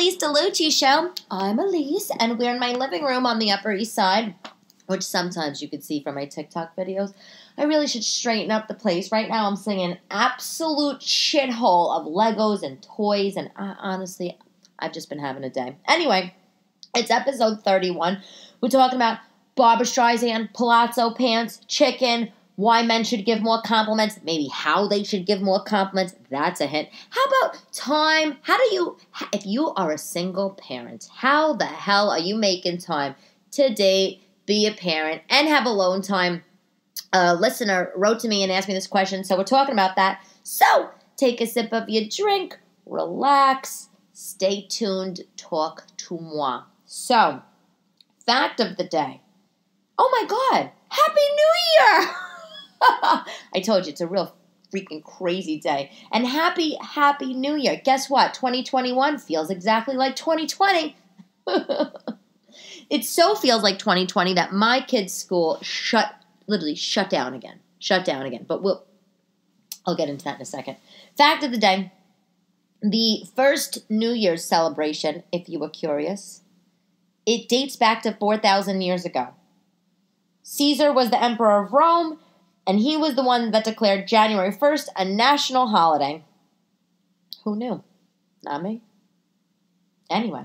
Elyse DeLucci Show. I'm Elyse, and we're in my living room on the Upper East Side, which sometimes you could see from my TikTok videos. I really should straighten up the place. Right now I'm seeing an absolute shithole of Legos and toys, and honestly, I've just been having a day. Anyway, it's episode 31. We're talking about Barbra Streisand, palazzo pants, chicken, why men should give more compliments, maybe how they should give more compliments. That's a hint. How about time? If you are a single parent, how the hell are you making time to date, be a parent, and have alone time? A listener wrote to me and asked me this question, so we're talking about that. So, take a sip of your drink, relax, stay tuned, talk to moi. So, fact of the day. Oh my God, Happy New Year! I told you, it's a real freaking crazy day. And happy New Year. Guess what? 2021 feels exactly like 2020. It so feels like 2020 that my kids' school literally shut down again. But I'll get into that in a second. Fact of the day. The first New Year's celebration, if you were curious, it dates back to 4,000 years ago. Caesar was the emperor of Rome, and he was the one that declared January 1st a national holiday. Who knew? Not me. Anyway,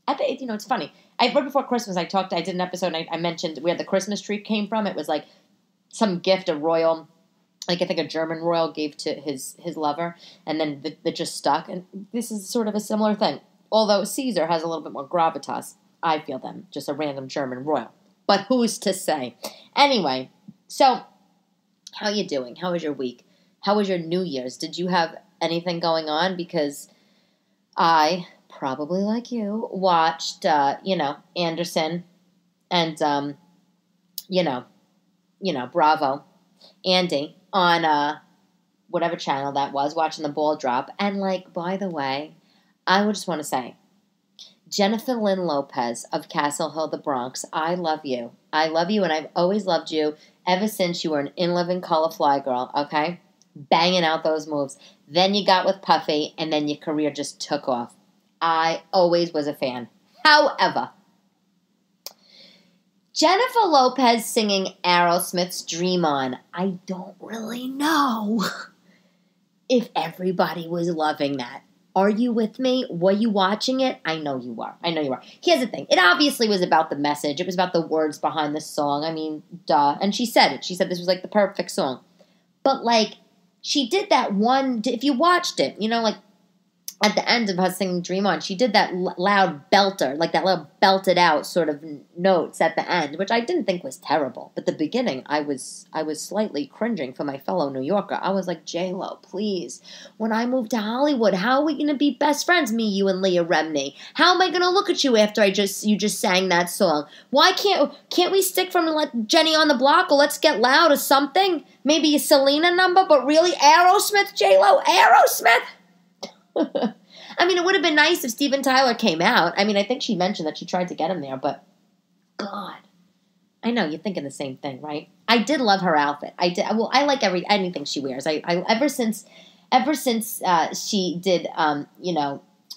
I think, it's funny. Right before Christmas, I did an episode, and I mentioned where the Christmas tree came from. It was like some gift a royal, I think a German royal gave to his lover, and then that just stuck. And this is sort of a similar thing. Although Caesar has a little bit more gravitas, I feel, than just a random German royal. But who's to say? Anyway, so how you doing? How was your week? How was your New Year's? Did you have anything going on? Because I, probably like you, watched, Anderson and, Bravo, Andy, on whatever channel that was, watching the ball drop. And, by the way, I would just want to say, Jennifer Lynn Lopez of Castle Hill, the Bronx, I love you. I love you, and I've always loved you ever since you were an In Living Color Fly girl, okay? Banging out those moves. Then you got with Puffy, and then your career just took off. I always was a fan. However, Jennifer Lopez singing Aerosmith's Dream On, I don't really know if everybody was loving that. Are you with me? Were you watching it? I know you are. Here's the thing. It obviously was about the message. It was about the words behind the song. I mean, duh. And she said it. She said this was the perfect song. But she did that one, if you watched it, at the end of her singing Dream On, she did that loud belter, that loud belted out sort of notes at the end, which I didn't think was terrible. But the beginning, I was slightly cringing for my fellow New Yorker. I was like, J-Lo, please, when I move to Hollywood, how are we going to be best friends, me, you, and Leah Remini? How am I going to look at you after you just sang that song? Why can't we stick from Jenny on the Block, or Let's Get Loud or something? Maybe a Selena number, but really, Aerosmith, J-Lo, Aerosmith? I mean, it would have been nice if Steven Tyler came out. I mean, I think she mentioned that she tried to get him there, but God. I know, you're thinking the same thing, right? I did love her outfit. I did. Well, I like anything she wears. I ever since she did,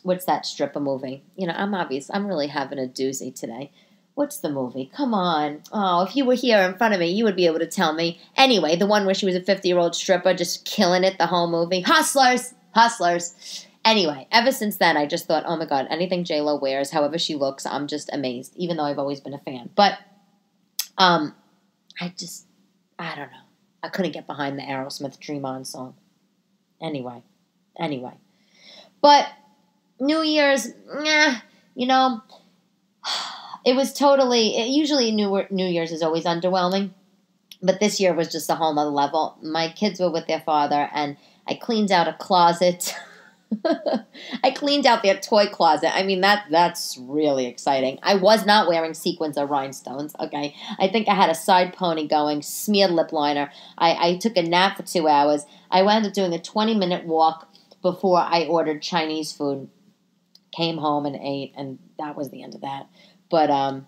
what's that stripper movie? I'm really having a doozy today. What's the movie? Come on. Oh, if you were here in front of me, you would be able to tell me. Anyway, the one where she was a 50-year-old stripper just killing it the whole movie. Hustlers. Anyway, ever since then, I just thought, oh my God, anything J-Lo wears, however she looks, I'm just amazed, even though I've always been a fan. But, I don't know. I couldn't get behind the Aerosmith Dream On song. Anyway. But, New Year's, it was usually New Year's is always underwhelming, but this year was just a whole nother level. My kids were with their father, and I cleaned out a closet. I cleaned out their toy closet. I mean, that's really exciting. I was not wearing sequins or rhinestones, okay? I think I had a side pony going, smeared lip liner. I took a nap for 2 hours. I wound up doing a 20-minute walk before I ordered Chinese food. Came home and ate, and that was the end of that. But I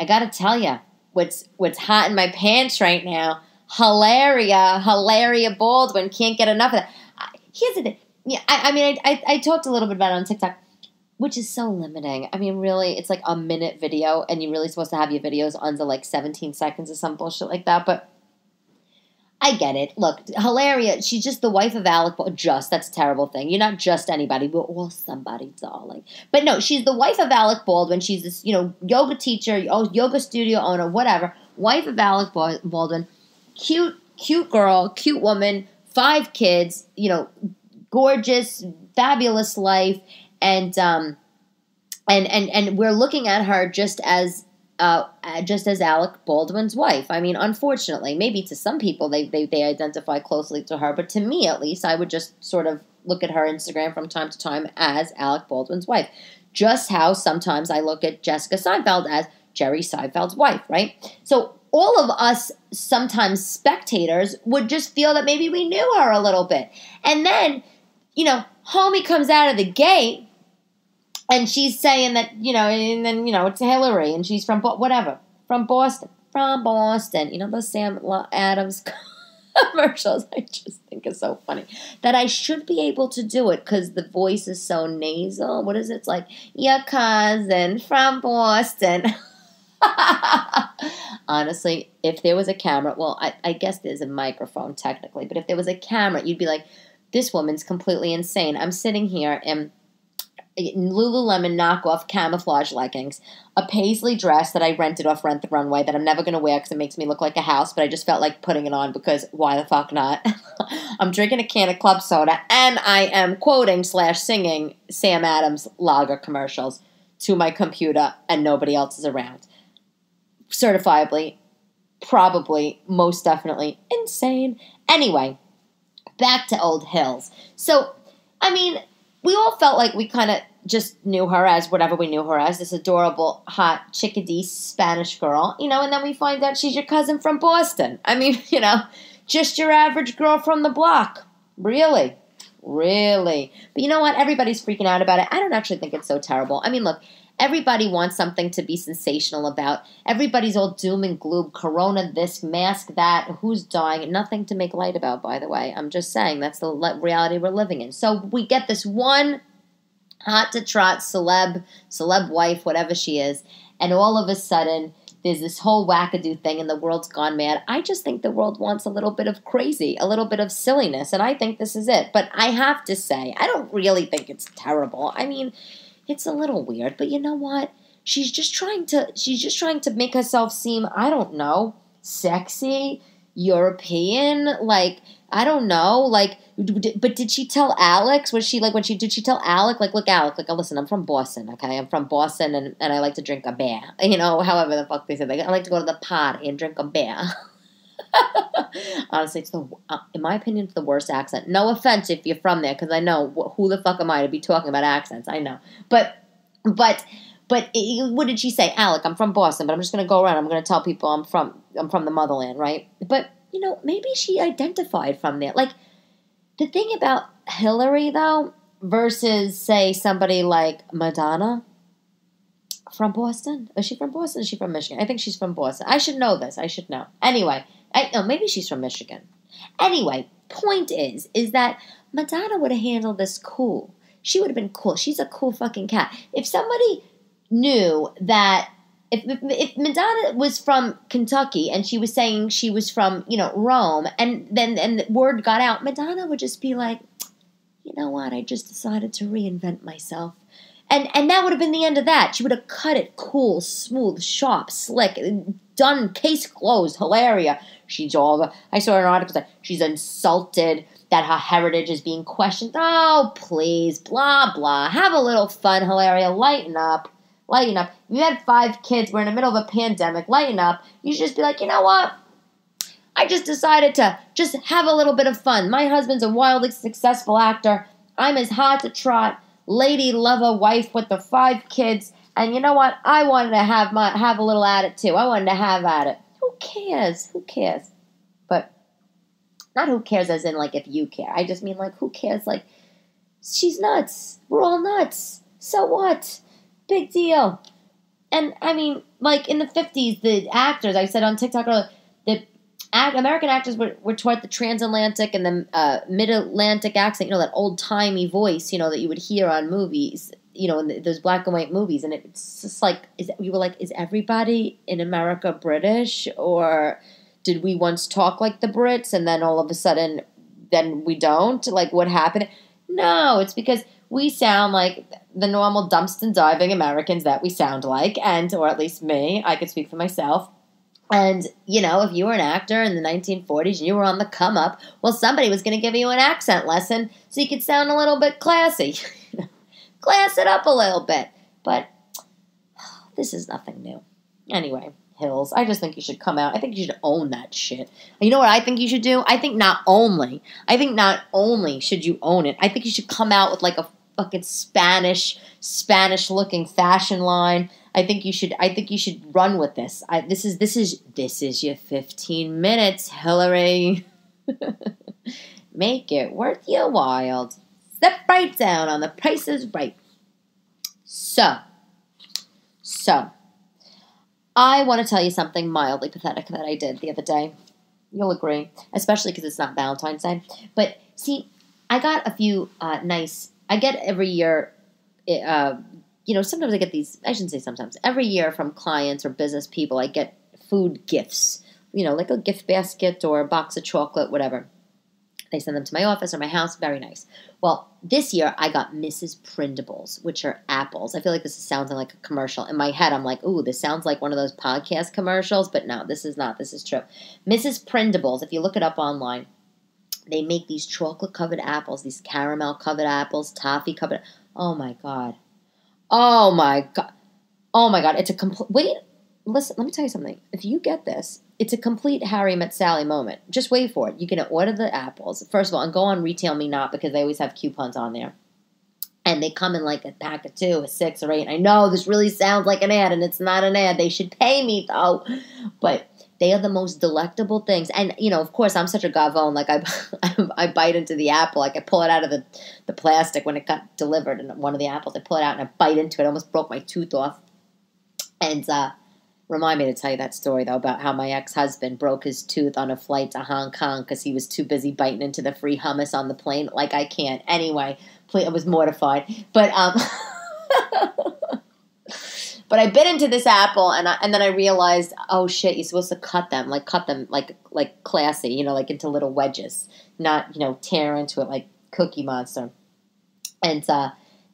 got to tell you, what's hot in my pants right now, Hilaria Baldwin, can't get enough of that. Here's the thing. Yeah, I talked a little bit about it on TikTok. which is so limiting. I mean, really, it's like a minute video, and you're really supposed to have your videos under like 17 seconds or some bullshit like that, but I get it. Look, Hilaria, she's just the wife of Alec Baldwin. That's a terrible thing. You're not just anybody. We're all somebody, darling. But no, she's the wife of Alec Baldwin. She's this, yoga teacher, yoga studio owner, whatever. Wife of Alec Baldwin. Cute girl, cute woman, 5 kids, gorgeous, fabulous life. And we're looking at her just as Alec Baldwin's wife. I mean, unfortunately, maybe to some people they identify closely to her, but to me at least, I would just sort of look at her Instagram from time to time as Alec Baldwin's wife. Just how sometimes I look at Jessica Seinfeld as Jerry Seinfeld's wife, right? So all of us sometimes spectators would just feel that maybe we knew her a little bit. And then, homie comes out of the gate, and she's saying that, and then, it's Hillary, and she's from Boston. Those Sam Adams commercials, I just think is so funny. That I should be able to do it because the voice is so nasal. What is it? It's like, your cousin from Boston. Honestly, if there was a camera, well, I guess there's a microphone technically, but if there was a camera, you'd be like, this woman's completely insane. I'm sitting here in Lululemon knockoff camouflage leggings, a paisley dress that I rented off Rent the Runway that I'm never going to wear because it makes me look like a house, but I just felt like putting it on because why the fuck not? I'm drinking a can of club soda, and I am quoting/singing Sam Adams lager commercials to my computer, and nobody else is around. Certifiably, probably, most definitely insane. Anyway, back to Old Hills. So, I mean, we all felt like we kind of just knew her as whatever we knew her as, this adorable, hot, chickadee Spanish girl, and then we find out she's your cousin from Boston. I mean, just your average girl from the block. Really? Really? But you know what? Everybody's freaking out about it. I don't actually think it's so terrible. I mean, look, everybody wants something to be sensational about. Everybody's all doom and gloom, corona this, mask that, who's dying. Nothing to make light about, by the way. I'm just saying that's the reality we're living in. So we get this one hot-to-trot celeb wife, whatever she is, and all of a sudden there's this whole wackadoo thing and the world's gone mad. I just think the world wants a little bit of crazy, a little bit of silliness, and I think this is it. But I have to say, I don't really think it's terrible. I mean, it's a little weird, but you know what? She's just trying to make herself seem, I don't know, sexy, European, like, I don't know, like, but did she tell Alex? Was she like, did she tell Alec, like, look, Alec, like, listen, I'm from Boston, okay? I'm from Boston, and I like to drink a beer. However the fuck they said. I like to go to the party and drink a beer. Honestly, it's in my opinion, it's the worst accent. No offense if you're from there, because I know who the fuck am I to be talking about accents? I know, but what did she say? Alec, I'm from Boston, but I'm just gonna go around. I'm gonna tell people I'm from the motherland, right? But maybe she identified from there. Like the thing about Hillary though, versus say somebody like Madonna. From Boston? Is she from Boston? Is she from Michigan? I think she's from Boston. I should know this. I should know. Anyway, maybe she's from Michigan. Anyway, point is that Madonna would have handled this cool. She would have been cool. She's a cool fucking cat. If somebody knew that, if Madonna was from Kentucky and she was saying she was from, Rome, and the word got out, Madonna would just be like, you know what? I just decided to reinvent myself. And that would have been the end of that. She would have cut it cool, smooth, sharp, slick, done, case closed, Hilaria. I saw an article that she's insulted that her heritage is being questioned. Oh, please, blah, blah. Have a little fun, Hilaria. Lighten up. Lighten up. You had 5 kids. We're in the middle of a pandemic. Lighten up. You should just be like, you know what? I just decided to just have a little bit of fun. My husband's a wildly successful actor. I'm his hot to trot lady lover wife with the 5 kids, and you know what? I wanted to have a little at it too. I wanted to have at it. Who cares? Who cares? But not who cares as in like if you care. I just mean like who cares? Like she's nuts. We're all nuts. So what? Big deal. And I mean, like in the 50s, the actors, I said on TikTok earlier, the American actors were taught the transatlantic and the mid-Atlantic accent, that old-timey voice, that you would hear on movies in those black and white movies, and it's just like, we were like, is everybody in America British, or did we once talk like the Brits, and then all of a sudden, then we don't? Like, what happened? No, it's because we sound like the normal dumpster diving Americans that we sound like, or at least me, I could speak for myself. And, if you were an actor in the 1940s and you were on the come up, well, somebody was going to give you an accent lesson so you could sound a little bit classy. Class it up a little bit. But this is nothing new. Anyway, Hills, I just think you should come out. I think you should own that shit. And you know what I think you should do? I think not only should you own it, I think you should come out with like a fucking Spanish looking fashion line. I think you should run with this. This is your 15 minutes, Hillary. Make it worth your while. Step right down on the Price is Right. So I want to tell you something mildly pathetic that I did the other day. You'll agree, especially because it's not Valentine's Day. But see, I got a few I get every year, sometimes I get these, I shouldn't say sometimes, every year from clients or business people, I get food gifts, like a gift basket or a box of chocolate, whatever. They send them to my office or my house. Very nice. Well, this year I got Mrs. Prindables, which are apples. I feel like this is sounding like a commercial. In my head, I'm like, ooh, this sounds like one of those podcast commercials. But no, this is not. This is true. Mrs. Prindables, if you look it up online, they make these chocolate-covered apples, these caramel-covered apples, toffee-covered. Oh, my God. Oh, my God. Oh, my God. It's a complete... Wait. Listen, let me tell you something. If you get this, it's a complete Harry Met Sally moment. Just wait for it. You can order the apples, first of all, and go on Retail Me Not, because they always have coupons on there. And they come in like a pack of 2, a 6, or 8. I know this really sounds like an ad, and it's not an ad. They should pay me, though. But they are the most delectable things. And, of course, I'm such a gavone. Like, I bite into the apple. Like, I pull it out of the plastic when it got delivered, and one of the apples, I pull it out, and I bite into it. I almost broke my tooth off. And, remind me to tell you that story, though, about how my ex-husband broke his tooth on a flight to Hong Kong because he was too busy biting into the free hummus on the plane. Like, I can't. Anyway, I was mortified. But but I bit into this apple, and then I realized, oh, shit, you're supposed to cut them like classy, like into little wedges, not, tear into it like Cookie Monster. And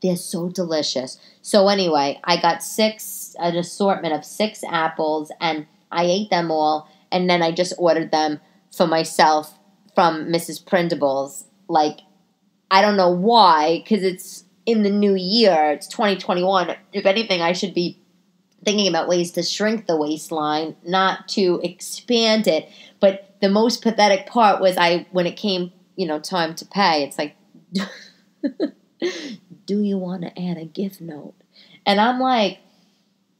they're so delicious. So anyway, I got an assortment of 6 apples, and I ate them all, and then I just ordered them for myself from Mrs. Prindables. Like, I don't know why, because it's in the new year. It's 2021. If anything, I should be thinking about ways to shrink the waistline, not to expand it. But the most pathetic part was when it came, time to pay, it's like... do you want to add a gift note? And I'm like,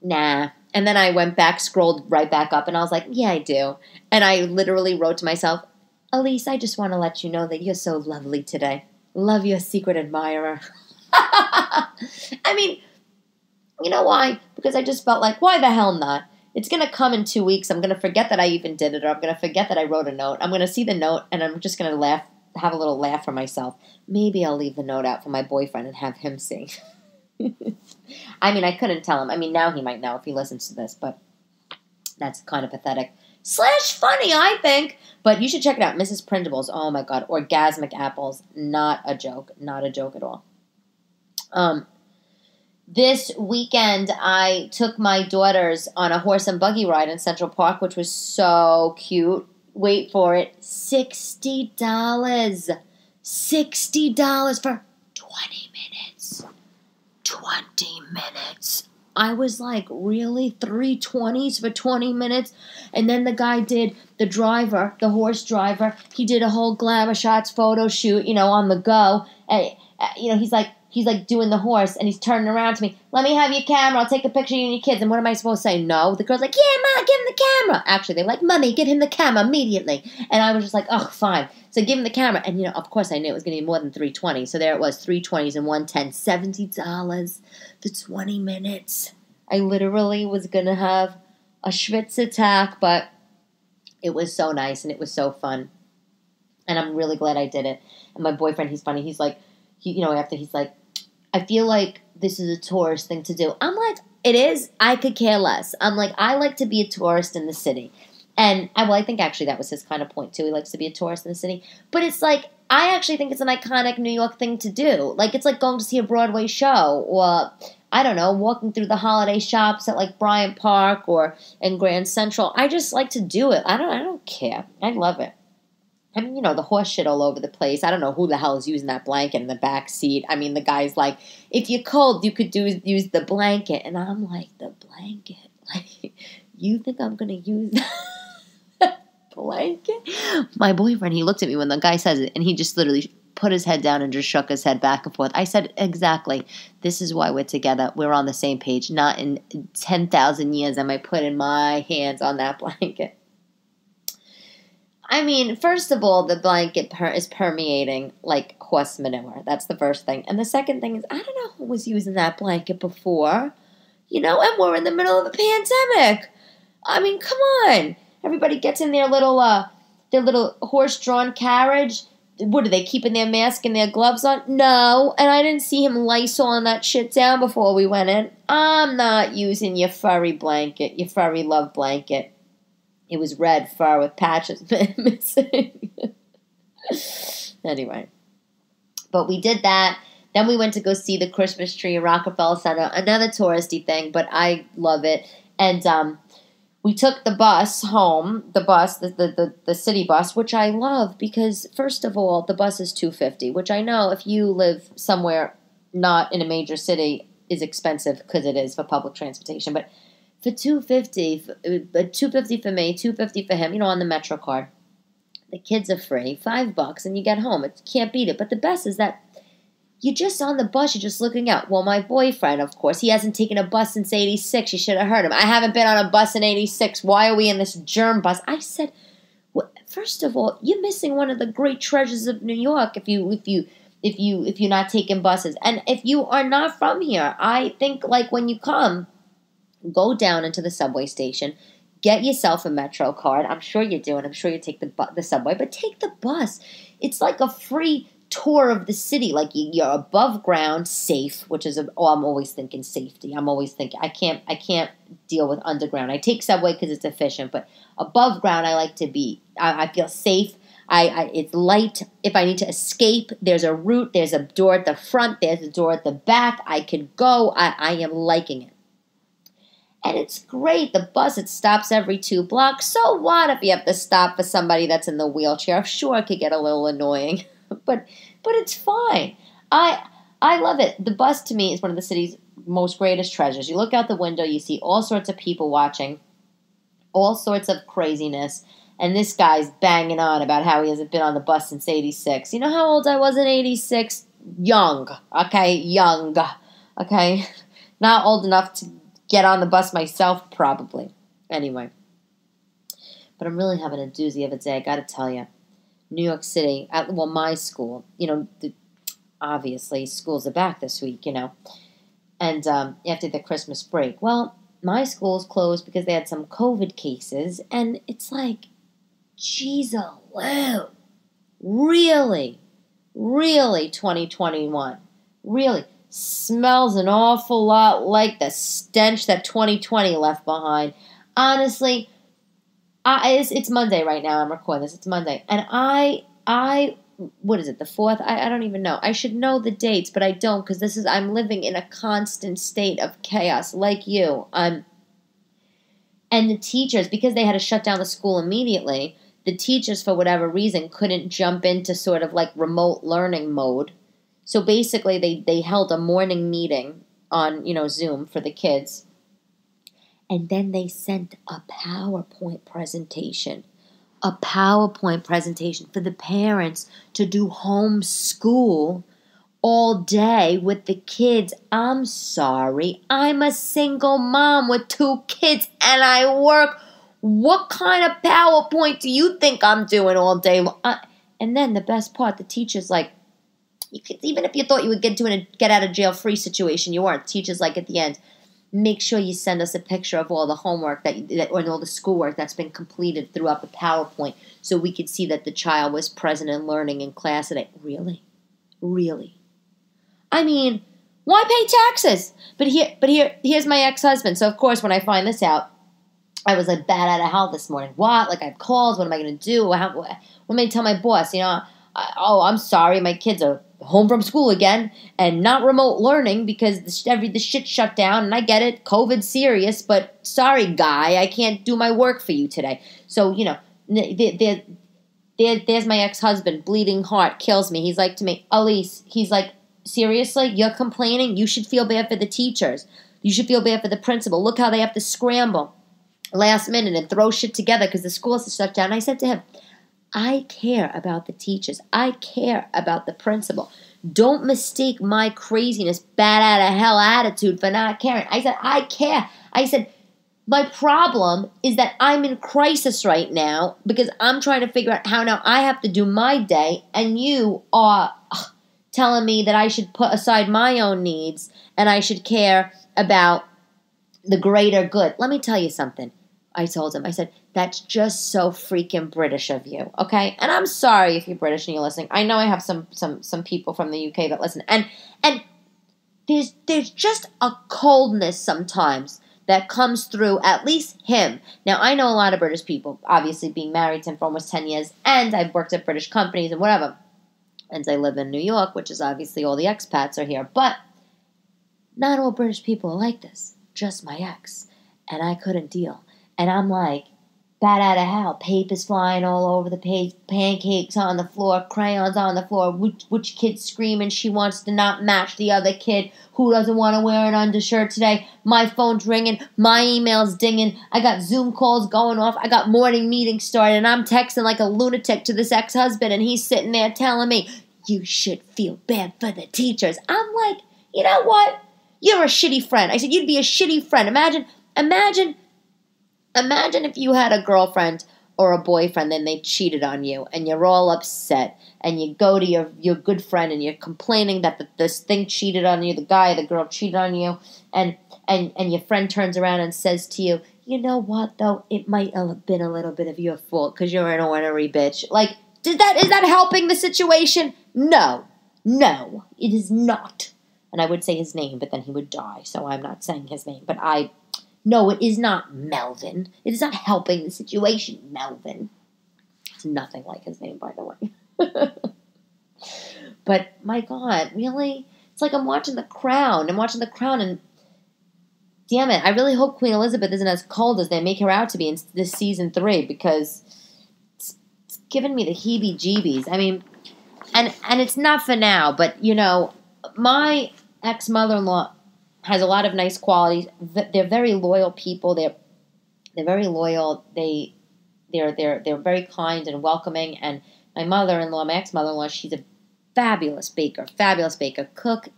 nah. And then I went back, scrolled right back up, and I was like, yeah, I do. And I literally wrote to myself, Elyse, I just want to let you know that you're so lovely today. Love your secret admirer. I mean, you know why? Because I just felt like, why the hell not? It's going to come in 2 weeks. I'm going to forget that I even did it, or I'm going to forget that I wrote a note. I'm going to see the note, and I'm just going to have a little laugh for myself. Maybe I'll leave the note out for my boyfriend and have him see. I mean, I couldn't tell him. I mean, now he might know if he listens to this, but that's kind of pathetic. / funny, I think. But you should check it out. Mrs. Prindables. Oh, my God. Orgasmic apples. Not a joke. Not a joke at all. This weekend, I took my daughters on a horse and buggy ride in Central Park, which was so cute. Wait for it, $60. $60 for 20 minutes. 20 minutes. I was like, really? 320s for 20 minutes? And then the guy did, the horse driver, he did a whole glamour shots photo shoot, on the go. He's like doing the horse, and he's turning around to me. Let me have your camera. I'll take a picture of you and your kids. And what am I supposed to say? No. The girl's like, yeah, Ma, give him the camera. Actually, they're like, Mommy, give him the camera immediately. And I was just like, oh, fine. So give him the camera. And, of course I knew it was going to be more than 320. So there it was, 320s and 110. $70 for 20 minutes. I literally was going to have a Schwitz attack, but it was so nice and it was so fun. And I'm really glad I did it. And my boyfriend, he's funny. He's like, after he's like, I feel like this is a tourist thing to do. I'm like, it is. I could care less. I'm like, I like to be a tourist in the city. And, I think actually that was his kind of point, too. He likes to be a tourist in the city. But it's like, I actually think it's an iconic New York thing to do. Like, it's like going to see a Broadway show or, I don't know, walking through the holiday shops at, like, Bryant Park or in Grand Central. I just like to do it. I don't care. I love it. I mean, the horse shit all over the place. I don't know who the hell is using that blanket in the back seat. I mean, the guy's like, if you're cold, you could use the blanket. And I'm like, the blanket? Like, you think I'm going to use that blanket? My boyfriend, he looked at me when the guy says it, and he just literally put his head down and just shook his head back and forth. I said, exactly. This is why we're together. We're on the same page. Not in 10,000 years am I putting my hands on that blanket. I mean, first of all, the blanket is permeating like horse manure. That's the first thing. And the second thing is, I don't know who was using that blanket before. And we're in the middle of a pandemic. I mean, come on. Everybody gets in their little horse-drawn carriage. What, are they keeping their mask and their gloves on? No. And I didn't see him Lysoling that shit down before we went in. I'm not using your furry blanket, your furry love blanket. It was red fur with patches missing. Anyway. But we did that. Then we went to go see the Christmas tree at Rockefeller Center. Another touristy thing, but I love it. And we took the bus home, the city bus, which I love because, first of all, the bus is $2.50, which I know if you live somewhere not in a major city is expensive because it is for public transportation. But for $2.50 for me, $2.50 for him, on the Metro card. The kids are free, $5, and you get home. You can't beat it. But the best is that you're just on the bus. You're just looking out. Well, my boyfriend, of course, he hasn't taken a bus since '86. You should have heard him. I haven't been on a bus in '86. Why are we in this germ bus? I said, well, first of all, you're missing one of the great treasures of New York if you're not taking buses. And if you are not from here, I think like when you come, go down into the subway station, get yourself a Metro card. I'm sure you do, and I'm sure you take the subway, but take the bus. It's like a free tour of the city. Like you're above ground, safe, which is I'm always thinking safety. I'm always thinking I can't deal with underground. I take subway because it's efficient, but above ground I like to be. I feel safe. It's light. If I need to escape, there's a route. There's a door at the front. There's a door at the back. I could go. I am liking it. And it's great. The bus, it stops every 2 blocks. So what if you have to stop for somebody that's in the wheelchair? Sure, it could get a little annoying, but it's fine. I love it. The bus, to me, is one of the city's most greatest treasures. You look out the window, you see all sorts of people watching, all sorts of craziness, and this guy's banging on about how he hasn't been on the bus since '86. You know how old I was in '86? Young. Young. Not old enough to get on the bus myself, probably. Anyway. But I'm really having a doozy of a day, I gotta tell you. New York City, my school, obviously schools are back this week, and after the Christmas break. Well, my school's closed because they had some COVID cases, and it's like, geez, really, 2021, really smells an awful lot like the stench that 2020 left behind. Honestly, it's Monday right now. I'm recording this. It's Monday. And what is it, the 4th? I don't even know. I should know the dates, but I don't because I'm living in a constant state of chaos like you. And the teachers, because they had to shut down the school immediately, the teachers, for whatever reason, couldn't jump into sort of like remote learning mode. So basically, they held a morning meeting on, Zoom for the kids. And then they sent a PowerPoint presentation for the parents to do homeschool all day with the kids. I'm sorry. I'm a single mom with 2 kids and I work. What kind of PowerPoint do you think I'm doing all day long? And then the best part, the teacher's like, even if you thought you would get to a get out of jail free situation, you weren't. The teacher's like at the end, make sure you send us a picture of all the homework or all the schoolwork that's been completed throughout the PowerPoint so we could see that the child was present and learning in class today. Really? I mean, Why pay taxes? But here's my ex-husband. So, of course, when I find this out, I was like bad out of hell this morning. What? Like, I have calls. What am I going to do? What am I going to tell my boss? I'm sorry. My kids are home from school again and not remote learning because the shit shut down. And I get it. COVID's serious. But sorry, guy. I can't do my work for you today. So, there's my ex-husband. Bleeding heart. Kills me. He's like to me, Elyse, he's like, seriously? You're complaining? You should feel bad for the teachers. You should feel bad for the principal. Look how they have to scramble last minute and throw shit together because the schools are shut down. I said to him, I care about the teachers. I care about the principal. Don't mistake my craziness, bad out of hell attitude for not caring. I said, I care. I said, my problem is that I'm in crisis right now because I'm trying to figure out how now I have to do my day, and you are telling me that I should put aside my own needs and I should care about the greater good. Let me tell you something. I told him, I said, that's just so freaking British of you, okay? And I'm sorry if you're British and you're listening. I know I have some people from the UK that listen. And there's just a coldness sometimes that comes through, at least him. Now, I know a lot of British people, obviously being married to him for almost 10 years, and I've worked at British companies and whatever. And I live in New York, which is obviously all the expats are here. But not all British people are like this. Just my ex. And I couldn't deal. And I'm like, bat out of hell. Papers flying all over the page. Pancakes on the floor. Crayons on the floor. Which kid screaming she wants to not match the other kid. Who doesn't want to wear an undershirt today? My phone's ringing. My email's dinging. I got Zoom calls going off. I got morning meetings started. And I'm texting like a lunatic to this ex-husband. And he's sitting there telling me, you should feel bad for the teachers. I'm like, you know what? You're a shitty friend. I said, you'd be a shitty friend. Imagine if you had a girlfriend or a boyfriend and they cheated on you and you're all upset and you go to your good friend and you're complaining that this thing cheated on you, the girl cheated on you, and your friend turns around and says to you, you know what, though? It might have been a little bit of your fault because you're an ornery bitch. Like, is that helping the situation? No, it is not. And I would say his name, but then he would die, so I'm not saying his name. But no, it is not Melvin. It is not helping the situation, Melvin. It's nothing like his name, by the way. But, my God, really? It's like I'm watching The Crown. And damn it, I really hope Queen Elizabeth isn't as cold as they make her out to be in this season 3, because it's giving me the heebie-jeebies. I mean, and it's not for now, but, my ex-mother-in-law has a lot of nice qualities. They're very loyal people. They're very loyal. They're very kind and welcoming. And my mother-in-law, my ex-mother-in-law, she's a fabulous baker. Cook,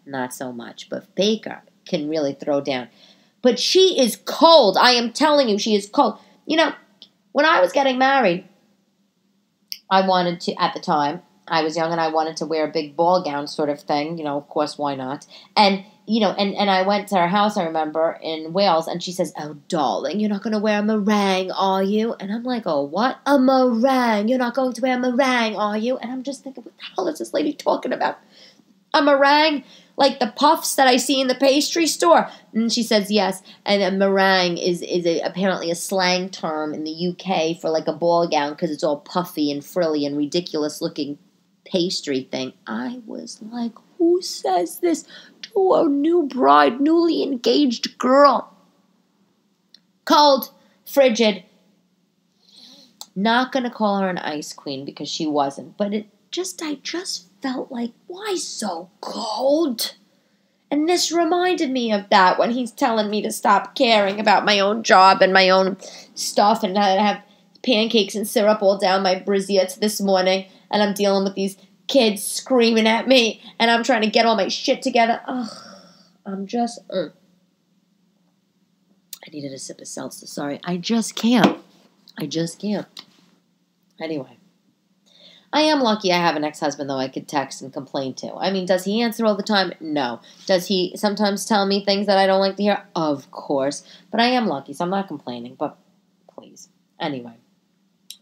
not so much. But baker can really throw down. But she is cold. I am telling you, she is cold. When I was getting married, I wanted to, at the time, I was young and I wanted to wear a big ball gown sort of thing. Of course, why not? And, and I went to her house, I remember, in Wales, and she says, oh, darling, you're not going to wear a meringue, are you? And I'm like, oh, what? A meringue? You're not going to wear a meringue, are you? And I'm just thinking, what the hell is this lady talking about? A meringue? Like the puffs that I see in the pastry store? And she says, yes. And a meringue is apparently a slang term in the UK for like a ball gown because it's all puffy and frilly and ridiculous looking pastry thing. I was like, who says this to a new bride, newly engaged girl? Cold, frigid. Not going to call her an ice queen because she wasn't, but I just felt like, why so cold? And this reminded me of that when he's telling me to stop caring about my own job and my own stuff, and I have pancakes and syrup all down my brassieres this morning, and I'm dealing with these kids screaming at me, and I'm trying to get all my shit together. Ugh, I'm just... I needed a sip of seltzer, sorry. I just can't. Anyway. I am lucky I have an ex-husband, though, I could text and complain to. I mean, does he answer all the time? No. Does he sometimes tell me things that I don't like to hear? Of course. But I am lucky, so I'm not complaining. But please. Anyway.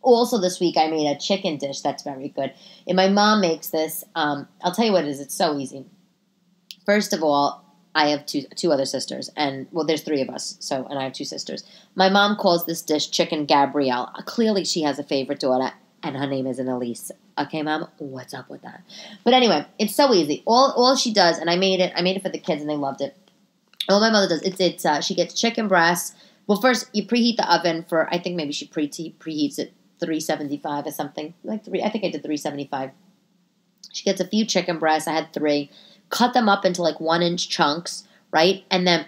Also this week I made a chicken dish that's very good. And my mom makes this. I'll tell you what it is. It's so easy. First of all, I have two other sisters, and well, there's three of us, and I have two sisters. My mom calls this dish Chicken Gabrielle. Clearly, she has a favorite daughter, and her name isn't Elyse. Okay, Mom, what's up with that? But anyway, it's so easy. All she does, and I made it for the kids, and they loved it. All my mother does, she gets chicken breasts. Well, first you preheat the oven for, I think maybe she preheats it 375 or something, I think I did 375. She gets a few chicken breasts. I had 3. Cut them up into like 1-inch chunks, right? And then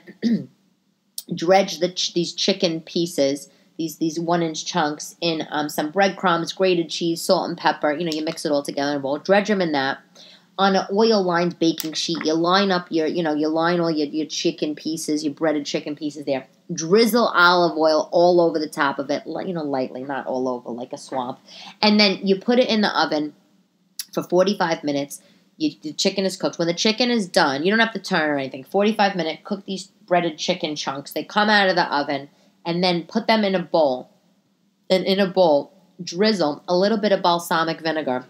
dredge these chicken pieces, these 1-inch chunks in some breadcrumbs, grated cheese, salt and pepper. You know, you mix it all together in a bowl. Dredge them in that. On an oil-lined baking sheet, you line up you line all your chicken pieces, your breaded chicken pieces there. Drizzle olive oil all over the top of it, lightly, not all over like a swamp. And then you put it in the oven for 45 minutes. The chicken is cooked. When the chicken is done, you don't have to turn or anything. 45 minutes, cook these breaded chicken chunks. They come out of the oven, and then put them in a bowl. And in a bowl, drizzle a little bit of balsamic vinegar,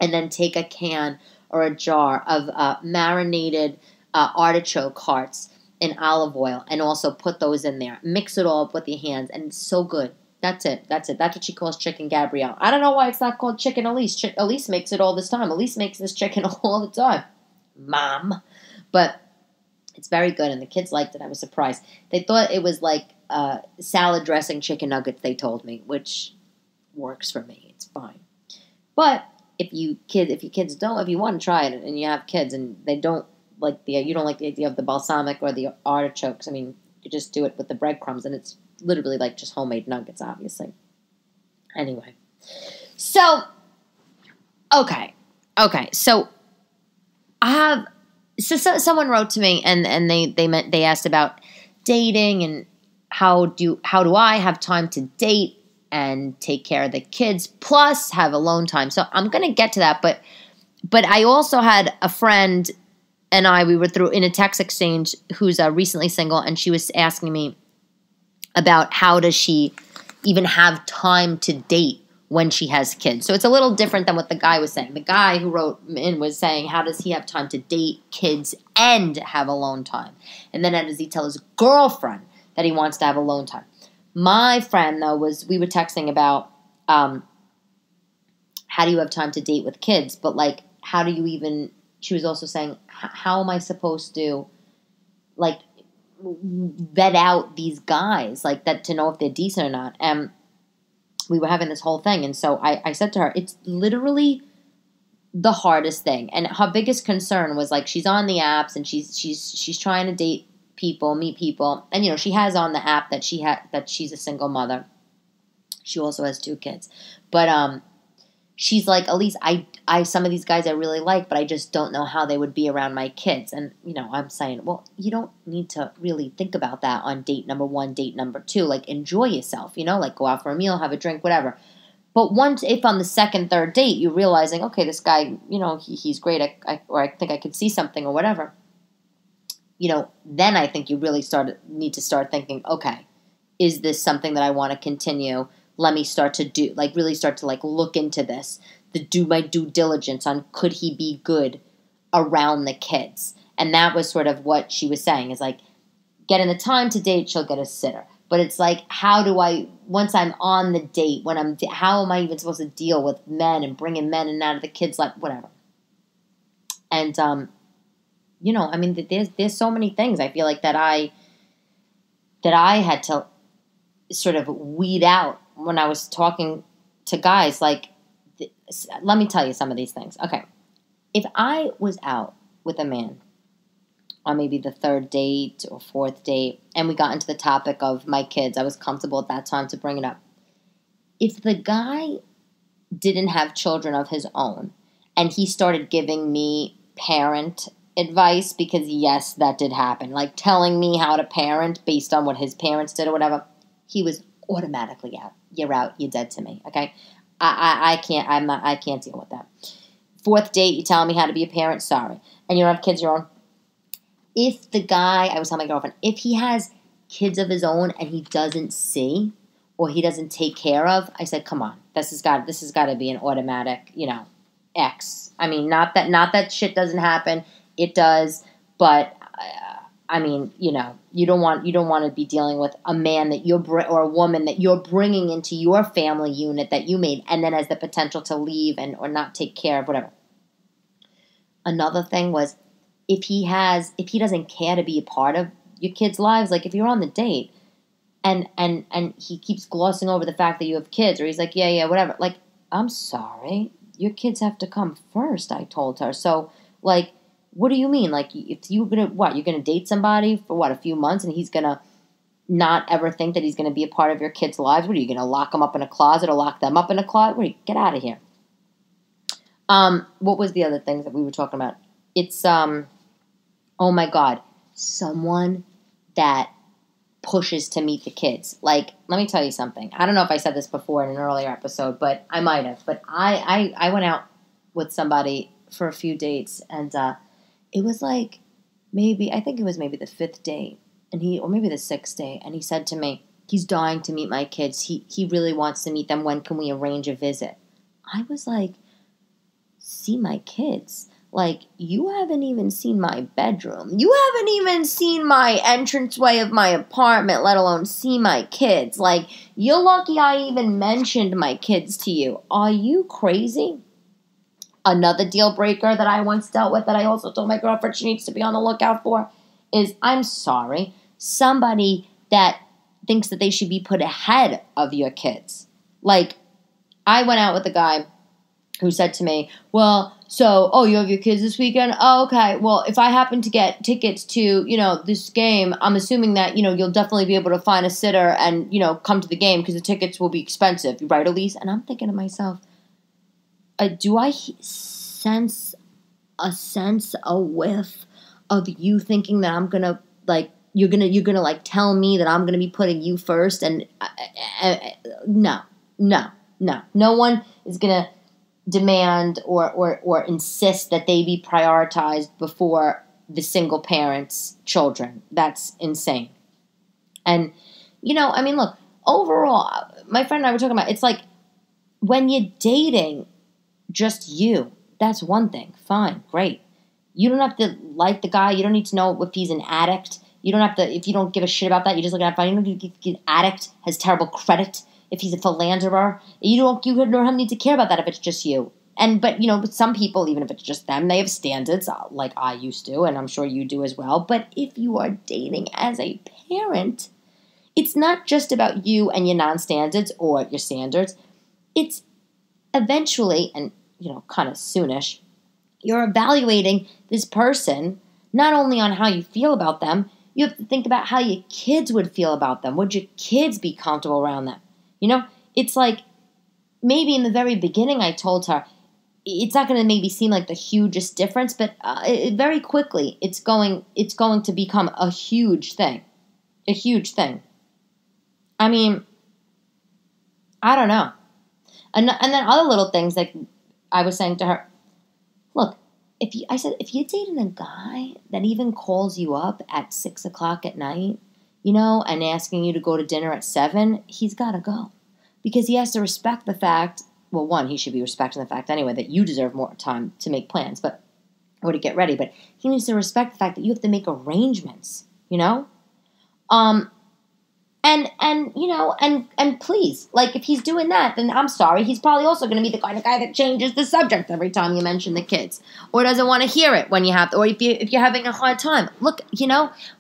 and then take a can or a jar of marinated artichoke hearts in olive oil, and also put those in there. Mix it all up with your hands, and it's so good. That's it. That's what she calls Chicken Gabrielle. I don't know why it's not called Chicken Elyse. Elyse makes it all this time. Elyse makes this chicken all the time. Mom. But it's very good, and the kids liked it. I was surprised. They thought it was like salad dressing chicken nuggets, they told me, which works for me. It's fine. But if you want to try it and you have kids and you don't like the idea of the balsamic or the artichokes, I mean, you just do it with the breadcrumbs, and it's literally like just homemade nuggets, obviously. Anyway. So, okay. So, someone wrote to me and they asked about dating and how do I have time to date and take care of the kids plus have alone time. So, I'm going to get to that, but I also had a friend and we were in a text exchange who's recently single, and she was asking me about how does she even have time to date when she has kids. So it's a little different than what the guy was saying. The guy who wrote in was saying, how does he have time to date, kids, and have alone time? And then how does he tell his girlfriend that he wants to have alone time? My friend, though, we were texting about how do you have time to date with kids, but like how do you even, she was also saying, how am I supposed to like vet out these guys like that to know if they're decent or not? And we were having this whole thing, and so I said to her, it's literally the hardest thing. And her biggest concern was like she's on the apps and she's trying to date people, meet people, and she has on the app that she's a single mother. She also has 2 kids, but she's like, Elyse, I some of these guys I really like, but I just don't know how they would be around my kids. And, I'm saying, well, you don't need to really think about that on date number 1, date number 2. Like, enjoy yourself, like go out for a meal, have a drink, whatever. But if on the 2nd, 3rd date, you're realizing, okay, this guy, he's great, or I think I could see something or whatever, then I think you really need to start thinking, okay, is this something that I want to continue? Let me start to look into this, do my due diligence on could he be good around the kids. And that was sort of what she was saying, is like, getting the time to date, she'll get a sitter. But it's like, how do I, once I'm on the date, how am I even supposed to deal with men and bringing men in and out of the kids' life, whatever. And, I mean, there's so many things I feel like that I had to sort of weed out when I was talking to guys. Like, let me tell you some of these things. Okay. If I was out with a man on maybe the 3rd date or 4th date, and we got into the topic of my kids, I was comfortable at that time to bring it up. If the guy didn't have children of his own, and he started giving me parent advice, because yes, that did happen, like telling me how to parent based on what his parents did or whatever, he was automatically out. You're out. You're dead to me. Okay, I can't deal with that. 4th date, you telling me how to be a parent? Sorry. And you don't have kids of your own. If the guy, I was telling my girlfriend, if he has kids of his own and he doesn't see or he doesn't take care of, I said, come on, this has got to be an automatic, X. I mean, not that shit doesn't happen. It does, but I mean, you know, you don't want to be dealing with a man that or a woman that you're bringing into your family unit that you made, and then has the potential to leave or not take care of whatever. Another thing was, if he doesn't care to be a part of your kids' lives, like if you're on the date and he keeps glossing over the fact that you have kids, or he's like, yeah, whatever. Like, I'm sorry, your kids have to come first, I told her. So, like, what do you mean? Like, if you're going to, you're going to date somebody for, a few months, and he's going to not ever think that he's going to be a part of your kids' lives? What, are you going to lock them up in a closet or lock them up in a closet? Get out of here. What was the other things that we were talking about? It's, oh my God, someone that pushes to meet the kids. Like, let me tell you something. I don't know if I said this before in an earlier episode, but I might have. But I went out with somebody for a few dates, and it was like I think it was maybe the 5th date, or maybe the 6th date, and he said to me, he's dying to meet my kids. He really wants to meet them. When can we arrange a visit? I was like, see my kids? Like, you haven't even seen my bedroom. You haven't even seen my entranceway of my apartment, let alone see my kids. Like, you're lucky I even mentioned my kids to you. Are you crazy? Another deal breaker that I once dealt with, that I also told my girlfriend she needs to be on the lookout for, is, I'm sorry, somebody that thinks that they should be put ahead of your kids. Like, I went out with a guy who said to me, well, so, you have your kids this weekend? Oh, okay. Well, if I happen to get tickets to, this game, I'm assuming that, you'll definitely be able to find a sitter and, come to the game because the tickets will be expensive. Right, Elyse? And I'm thinking to myself, do I sense a whiff of you thinking that I'm going to, like, you're going to, like, tell me that I'm going to be putting you first? And no. No one is going to demand or insist that they be prioritized before the single parents' children. That's insane. And, look, overall, my friend and I were talking about, it's like, when you're dating just you, that's one thing. Fine, great. You don't have to like the guy. You don't need to know if he's an addict. You don't have to, if you don't give a shit about that, you're just looking at fine. You don't need to get an addict, has terrible credit. If he's a philanderer, you don't need to care about that if it's just you. But some people, even if it's just them, they have standards, like I used to, and I'm sure you do as well. But if you are dating as a parent, it's not just about you and your non-standards or your standards. It's eventually, and kind of soonish, you're evaluating this person not only on how you feel about them, you have to think about how your kids would feel about them. Would your kids be comfortable around them? It's like, maybe in the very beginning I told her, it's not going to maybe seem like the hugest difference, but very quickly it's going to become a huge thing. A huge thing. I mean, I don't know. And then other little things, like I was saying to her, look, if you're dating a guy that even calls you up at 6 o'clock at night, and asking you to go to dinner at 7, he's got to go. Because he has to respect the fact, well, one, he should be respecting the fact anyway that you deserve more time to make plans, or to get ready. But he needs to respect the fact that you have to make arrangements, And please, like, if he's doing that, then I'm sorry, he's probably also going to be the kind of guy that changes the subject every time you mention the kids, or doesn't want to hear it when you have to, or if you're having a hard time. Look,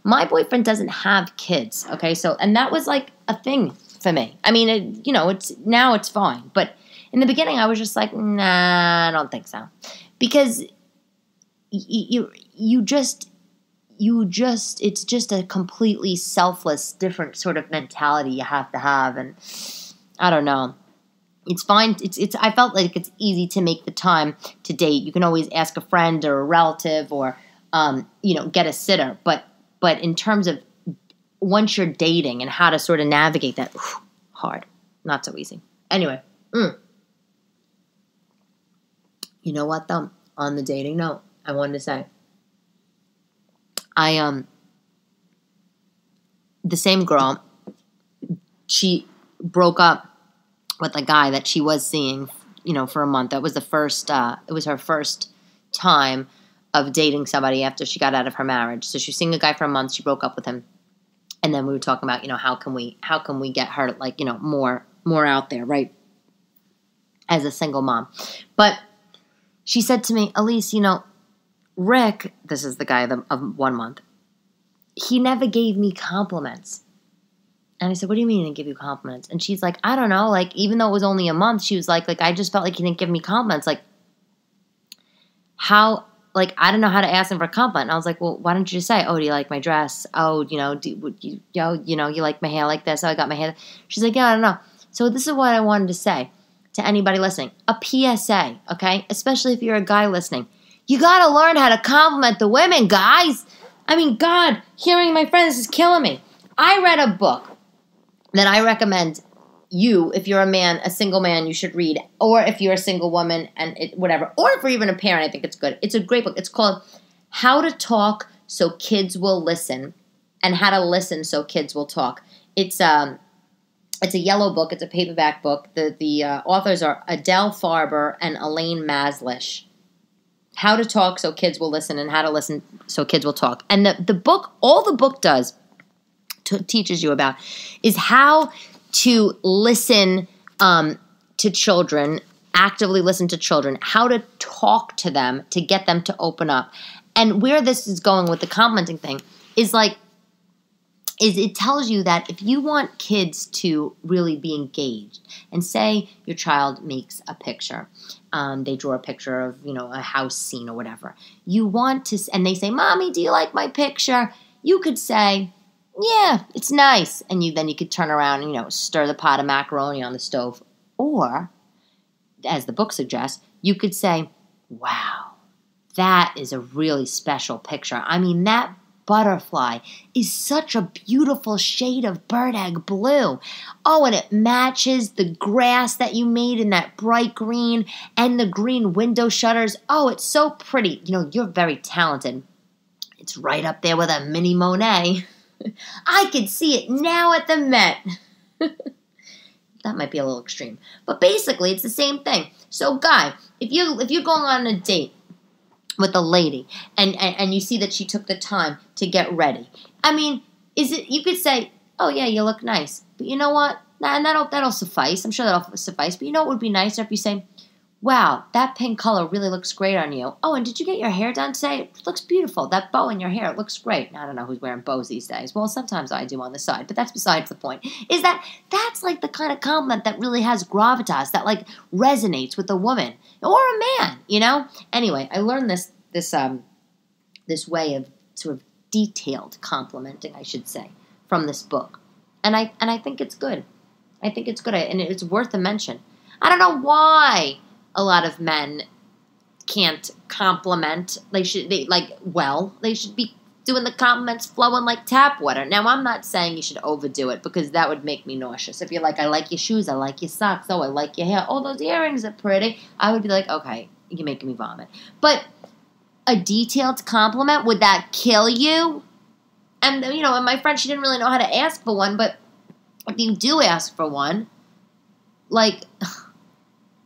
my boyfriend doesn't have kids, okay? So, and that was like a thing for me. I mean, it's fine, but in the beginning, I was just like, nah, I don't think so, because it's just a completely selfless, different sort of mentality you have to have. And I don't know. It's fine. I felt like it's easy to make the time to date. You can always ask a friend or a relative or, get a sitter. But in terms of once you're dating and how to sort of navigate that, hard. Not so easy. Anyway. You know what, though? On the dating note, I wanted to say, the same girl, she broke up with a guy that she was seeing, for a month. That was it was her first time of dating somebody after she got out of her marriage. So she was seeing a guy for a month. She broke up with him. And then we were talking about, how can we get her, like, more out there, right? As a single mom. But she said to me, Elyse, Rick, this is the guy of 1 month, he never gave me compliments. And I said, what do you mean he didn't give you compliments? And she's like, I don't know. Like, even though it was only a month, she was like, I just felt like he didn't give me compliments. Like, how, like, I don't know how to ask him for a compliment. And I was like, well, why don't you just say, oh, do you like my dress? Oh, you like my hair like this? Oh, I got my hair. She's like, yeah, I don't know. So this is what I wanted to say to anybody listening. A PSA, okay? Especially if you're a guy listening. You got to learn how to compliment the women, guys. I mean, God, hearing my friends is killing me. I read a book that I recommend you, if you're a man, a single man, you should read. Or if you're a single woman and whatever. Or if you're even a parent, I think it's good. It's a great book. It's called How to Talk So Kids Will Listen and How to Listen So Kids Will Talk. It's a yellow book. It's a paperback book. The authors are Adele Farber and Elaine Maslish. How to Talk So Kids Will Listen and How to Listen So Kids Will Talk. And the book, all the book does, teaches you about, is how to listen to children, actively listen to children, how to talk to them to get them to open up. And where this is going with the complimenting thing is it tells you that if you want kids to really be engaged, and say your child makes a picture, they draw a picture of, a house scene or whatever, you want to, and they say, Mommy, do you like my picture? You could say, yeah, it's nice. And then you could turn around and, stir the pot of macaroni on the stove. Or, as the book suggests, you could say, wow, that is a really special picture. I mean, that butterfly is such a beautiful shade of bird egg blue. Oh, and it matches the grass that you made in that bright green and the green window shutters. Oh, it's so pretty. You're very talented. It's right up there with a mini Monet. I could see it now at the Met. That might be a little extreme. But basically, it's the same thing. So, guy, if you're going on a date with a lady and you see that she took the time to get ready, I mean, you could say, oh, yeah, you look nice. But you know what? And that'll suffice. I'm sure that'll suffice. But you know what would be nicer if you say, wow, that pink color really looks great on you. Oh, and did you get your hair done today? It looks beautiful. That bow in your hair, it looks great. Now, I don't know who's wearing bows these days. Well, sometimes I do on the side, but that's besides the point. Is that's like the kind of compliment that really has gravitas, that like resonates with a woman or a man, Anyway, I learned this way of sort of detailed complimenting, I should say, from this book. And I think it's good. I think it's good, and it's worth a mention. I don't know why a lot of men can't compliment. They should be doing the compliments flowing like tap water. Now, I'm not saying you should overdo it because that would make me nauseous. If you're like, I like your shoes, I like your socks, oh, I like your hair, oh, those earrings are pretty, I would be like, okay, you're making me vomit. But a detailed compliment, would that kill you? And, and my friend, she didn't really know how to ask for one, but if you do ask for one,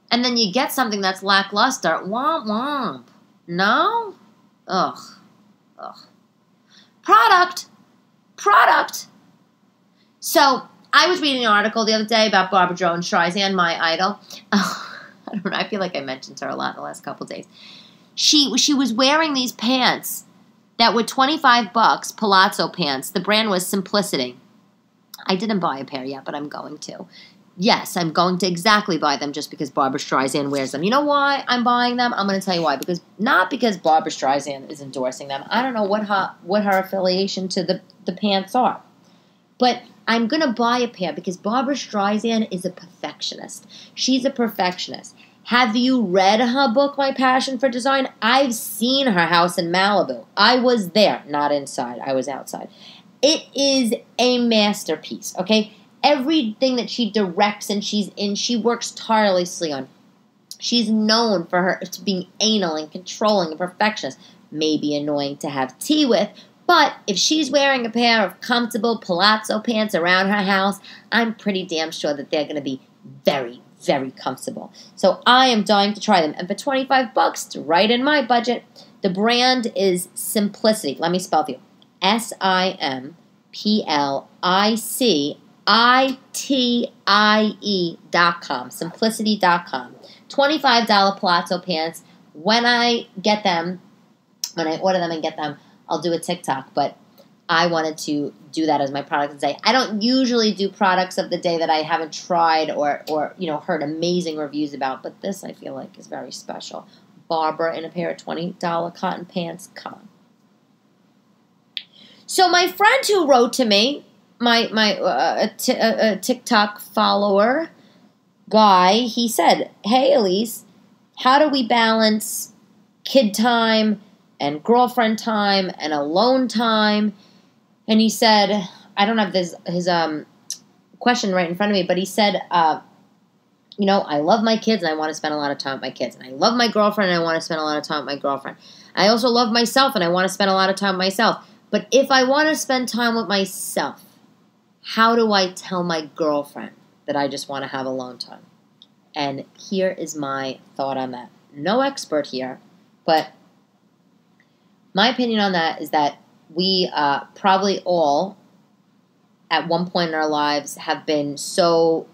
and then you get something that's lackluster, womp womp. No? Ugh. Product. So, I was reading an article the other day about Barbra JOAN Streisand, my idol. I don't know, I feel like I mentioned her a lot in the last couple of days. She was wearing these pants that were $25, palazzo pants. The brand was Simplicity. I didn't buy a pair yet, but I'm going to. Yes, I'm going to exactly buy them just because Barbra Streisand wears them. You know why I'm buying them? I'm going to tell you why. Not because Barbra Streisand is endorsing them. I don't know what her affiliation to the pants are. But I'm going to buy a pair because Barbra Streisand is a perfectionist. She's a perfectionist. Have you read her book, My Passion for Design? I've seen her house in Malibu. I was there, not inside. I was outside. It is a masterpiece, okay? Everything that she directs and she works tirelessly on. She's known for her being anal and controlling and perfectionist. Maybe annoying to have tea with, but if she's wearing a pair of comfortable palazzo pants around her house, I'm pretty damn sure that they're going to be very, very comfortable. So I am dying to try them. And for $25, it's right in my budget. The brand is Simplicity. Let me spell it for you. SIMPLICITIE.com. Simplicity.com. $25 palazzo pants. When I get them, when I order them and get them, I'll do a TikTok. But I wanted to do that as my product of the day. I don't usually do products of the day that I haven't tried or heard amazing reviews about. But this, I feel like, is very special. Barbra in a pair of $20 cotton pants. Come on. So my friend who wrote to me, my TikTok follower guy, he said, "Hey, Elyse, how do we balance kid time and girlfriend time and alone time?" And he said, I don't have his question right in front of me, but he said, I love my kids and I want to spend a lot of time with my kids. And I love my girlfriend and I want to spend a lot of time with my girlfriend. I also love myself and I want to spend a lot of time with myself. But if I want to spend time with myself, how do I tell my girlfriend that I just want to have alone time? And here is my thought on that. No expert here, but my opinion on that is that we probably all, at one point in our lives, have been so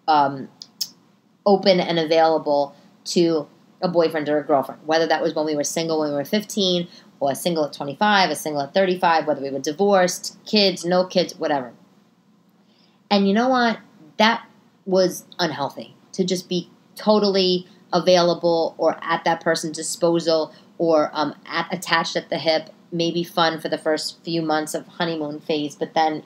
open and available to a boyfriend or a girlfriend, whether that was when we were single when we were 15, or a single at 25, a single at 35, whether we were divorced, kids, no kids, whatever. And you know what? That was unhealthy, to just be totally available or at that person's disposal or attached at the hip. Maybe fun for the first few months of honeymoon phase, but then,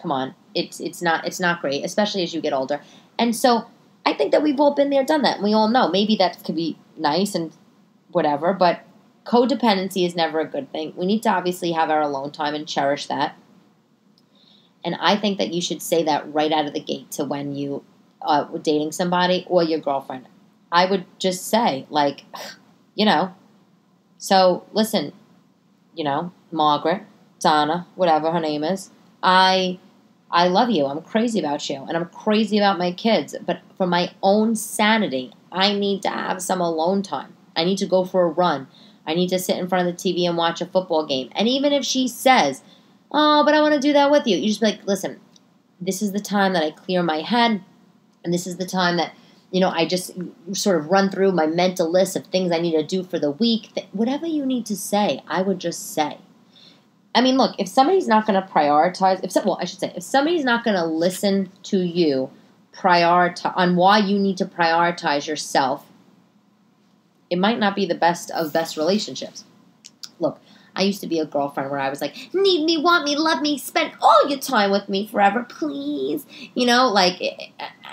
come on, it's not great, especially as you get older. And so I think that we've all been there, done that, and we all know maybe that could be nice and whatever, but codependency is never a good thing. We need to obviously have our alone time and cherish that. And I think that you should say that right out of the gate to when you were dating somebody or your girlfriend. I would just say, so listen, Margaret, Donna, whatever her name is, I love you. I'm crazy about you. And I'm crazy about my kids. But for my own sanity, I need to have some alone time. I need to go for a run. I need to sit in front of the TV and watch a football game. And even if she says, "Oh, but I want to do that with you," you just be like, "Listen, this is the time that I clear my head. And this is the time that, I just sort of run through my mental list of things I need to do for the week." Whatever you need to say, I would just say. I mean, look, if somebody's not going to prioritize, if somebody's not going to listen to you on why you need to prioritize yourself, it might not be the best of best relationships. Look, I used to be a girlfriend where I was like, need me, want me, love me, spend all your time with me forever, please.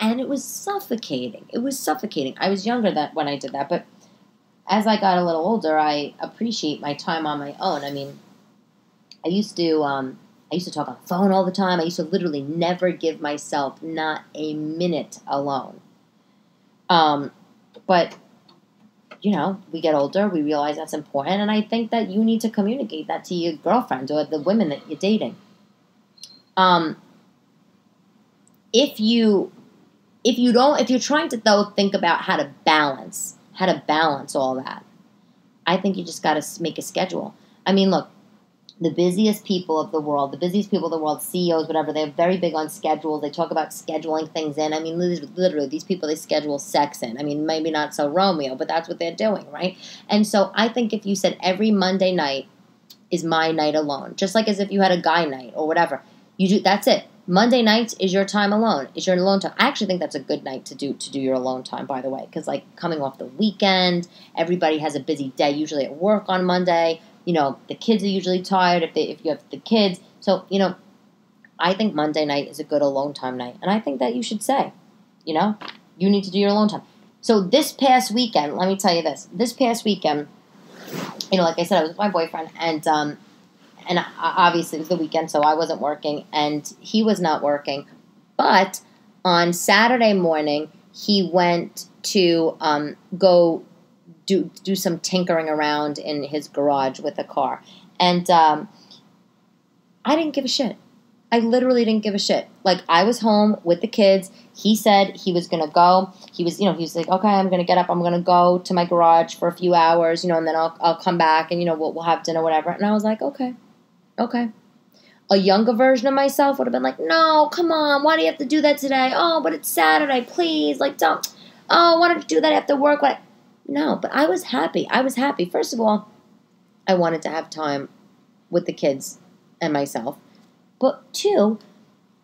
And it was suffocating. It was suffocating. I was younger when I did that, but as I got a little older, I appreciate my time on my own. I mean, I used to talk on the phone all the time. I used to literally never give myself not a minute alone. But we get older, we realize that's important, and I think that you need to communicate that to your girlfriend or the women that you're dating. If you're trying to think about how to balance all that, I think you just got to make a schedule. I mean, look, the busiest people of the world, CEOs, whatever, they're very big on schedules. They talk about scheduling things in. I mean, literally, these people, they schedule sex in. I mean, maybe not so Romeo, but that's what they're doing, right? And so I think if you said every Monday night is my night alone, just like as if you had a guy night or whatever, that's it. Monday nights is your time alone. Is your alone time. I actually think that's a good night to do your alone time, by the way, because coming off the weekend, everybody has a busy day, usually at work on Monday. The kids are usually tired if you have the kids. So, I think Monday night is a good alone time night. And I think that you should say, you need to do your alone time. So this past weekend, let me tell you this. This past weekend, like I said, I was with my boyfriend. And obviously it was the weekend, so I wasn't working. And he was not working. But on Saturday morning, he went to go do some tinkering around in his garage with the car. And I didn't give a shit. I literally didn't give a shit. Like, I was home with the kids. He said he was going to go. He was like, okay, I'm going to get up. I'm going to go to my garage for a few hours, and then I'll come back and, we'll have dinner, whatever. And I was like, okay. A younger version of myself would have been like, no, come on. Why do you have to do that today? Oh, but it's Saturday. Please. Like, don't. Oh, why don't you do that after work? No, but I was happy. First of all, I wanted to have time with the kids and myself. But 2,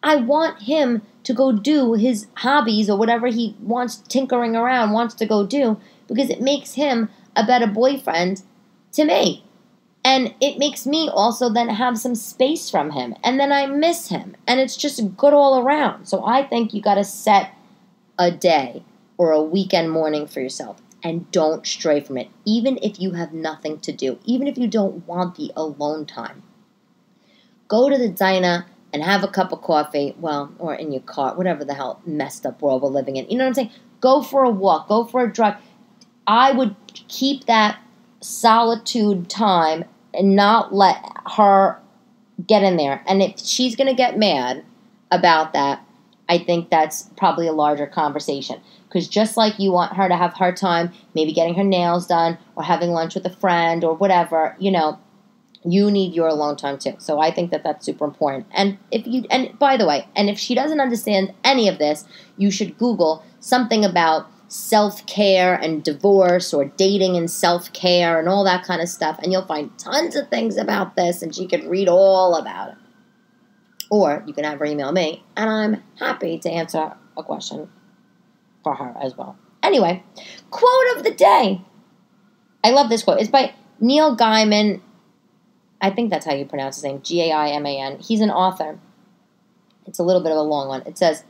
I want him to go do his hobbies or whatever he wants to go do, because it makes him a better boyfriend to me. And it makes me also then have some space from him. And then I miss him. And it's just good all around. So I think you got to set a day or a weekend morning for yourself. And don't stray from it. Even if you have nothing to do. Even if you don't want the alone time. Go to the diner and have a cup of coffee, or in your car, whatever the hell messed up world we're living in. You know what I'm saying? Go for a walk. Go for a drive. I would keep that solitude time and not let her get in there. And if she's going to get mad about that, I think that's probably a larger conversation. Because just like you want her to have her time, maybe getting her nails done or having lunch with a friend or whatever, you need your alone time too. So I think that that's super important. And by the way, if she doesn't understand any of this, you should Google something about self-care and divorce or dating and self-care and all that kind of stuff. And you'll find tons of things about this, and she could read all about it. Or you can have her email me, and I'm happy to answer a question for her as well. Anyway, quote of the day. I love this quote. It's by Neil Gaiman. I think that's how you pronounce his name, Gaiman. He's an author. It's a little bit of a long one. It says,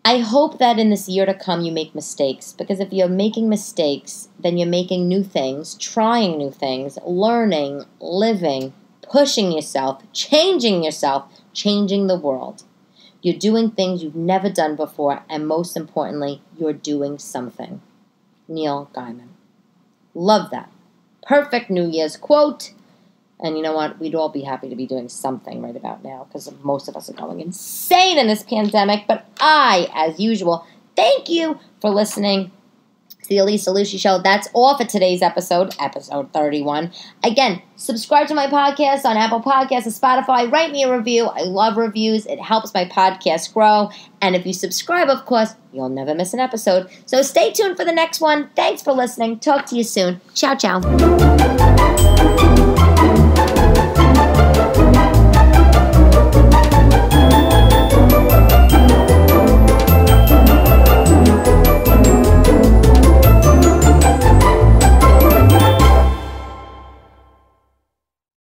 I hope that in this year to come you make mistakes, because if you're making mistakes, then you're making new things, trying new things, learning, living, pushing yourself, changing the world. You're doing things you've never done before, and most importantly, you're doing something. Neil Gaiman. Love that. Perfect New Year's quote. And you know what? We'd all be happy to be doing something right about now, because most of us are going insane in this pandemic. But I, as usual, thank you for listening to the Elyse DeLucci Show. That's all for today's episode 31. Again, subscribe to my podcast on Apple Podcasts and Spotify. Write me a review. I love reviews. It helps my podcast grow. And if you subscribe, of course, you'll never miss an episode. So stay tuned for the next one. Thanks for listening. Talk to you soon. Ciao, ciao.